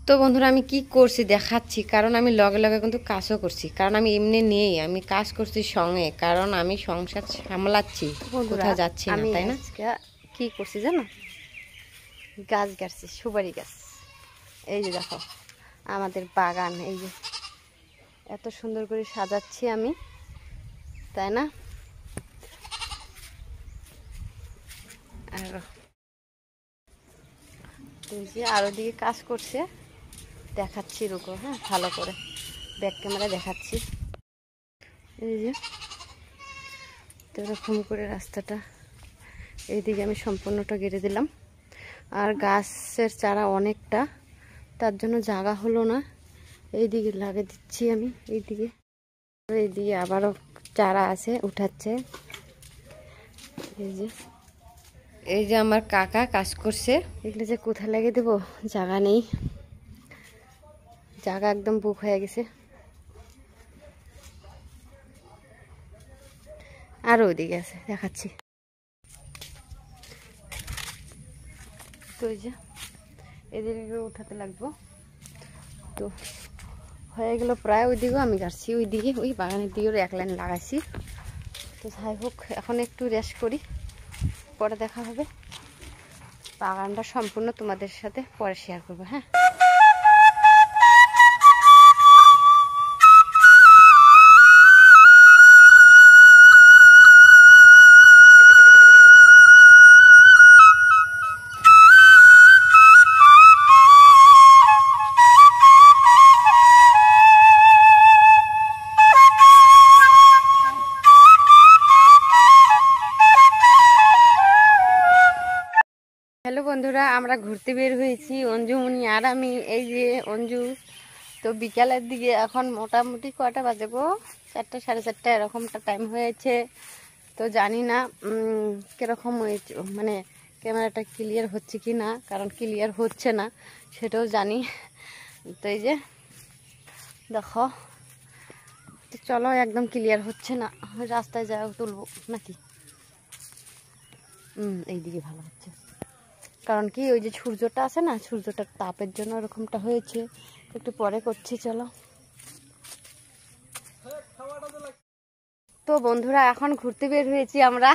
তো বন্ধুরা আমি কি করছি দেখাচ্ছি, কারণ আমি লগে লগে কিন্তু কাজও করছি, কারণ আমি এমনি নেই, আমি কাজ করছি সঙ্গে, কারণ আমি সংসার সামলাচ্ছি, কোথাও যাচ্ছি না, তাই না? কি করছি জানো, গাছ গাছছি, সুপারি গাছ। এই যে দেখো আমাদের বাগান, এই যে এত সুন্দর করে সাজাচ্ছি আমি, তাই না? আর তুই যে আরো দিকে কাজ করছে, দেখাচ্ছি, রুকো, হ্যাঁ, ভালো করে ব্যাক ক্যামেরা দেখাচ্ছি। এই যে তো এরকম করে রাস্তাটা এইদিকে আমি সম্পূর্ণটা কেটে দিলাম, আর গাছের চারা অনেকটা, তার জন্য জায়গা হলো না, এইদিকে লাগিয়ে দিচ্ছি আমি। এইদিকে আবারও চারা আছে, উঠাচ্ছে। এই যে আমার কাকা কাজ করছে, এগুলো যে কোথায় লাগিয়ে দেবো, জায়গা নেই, জায়গা একদম বুক হয়ে গেছে। আরও ওইদিকে আছে, দেখাচ্ছি। তো এই যে এদিকে উঠাতে লাগবো, তো হয়ে গেল প্রায়। ওইদিকেও আমি গাছছি, ওইদিকে ওই বাগানের দিকেও এক লাইন লাগাইছি। তো যাই হোক, এখন একটু রেস্ট করি, পরে দেখা হবে। বাগানটা সম্পূর্ণ তোমাদের সাথে পরে শেয়ার করবো, হ্যাঁ। হ্যালো বন্ধুরা, আমরা ঘুরতে বের হয়েছি, অঞ্জুমণি আর আমি। এই যে অঞ্জু, তো বিকালের দিকে এখন মোটামুটি কটা বাজে গো, 4টা 4:30 এরকমটা টাইম হয়েছে। তো জানি না কীরকম হয়েছে, মানে ক্যামেরাটা ক্লিয়ার হচ্ছে কি না, কারণ ক্লিয়ার হচ্ছে না সেটাও জানি। তো এই যে দেখো, তো চলো, একদম ক্লিয়ার হচ্ছে না, রাস্তায় যাও তুলবো নাকি। এইদিকে ভালো হচ্ছে, কারণ কি ওই যে সূর্যটা আছে না, সূর্যটার তাপের জন্য এরকমটা হয়েছে। একটু পরে করছি, চলো। তো বন্ধুরা এখন ঘুরতে বের হয়েছি আমরা।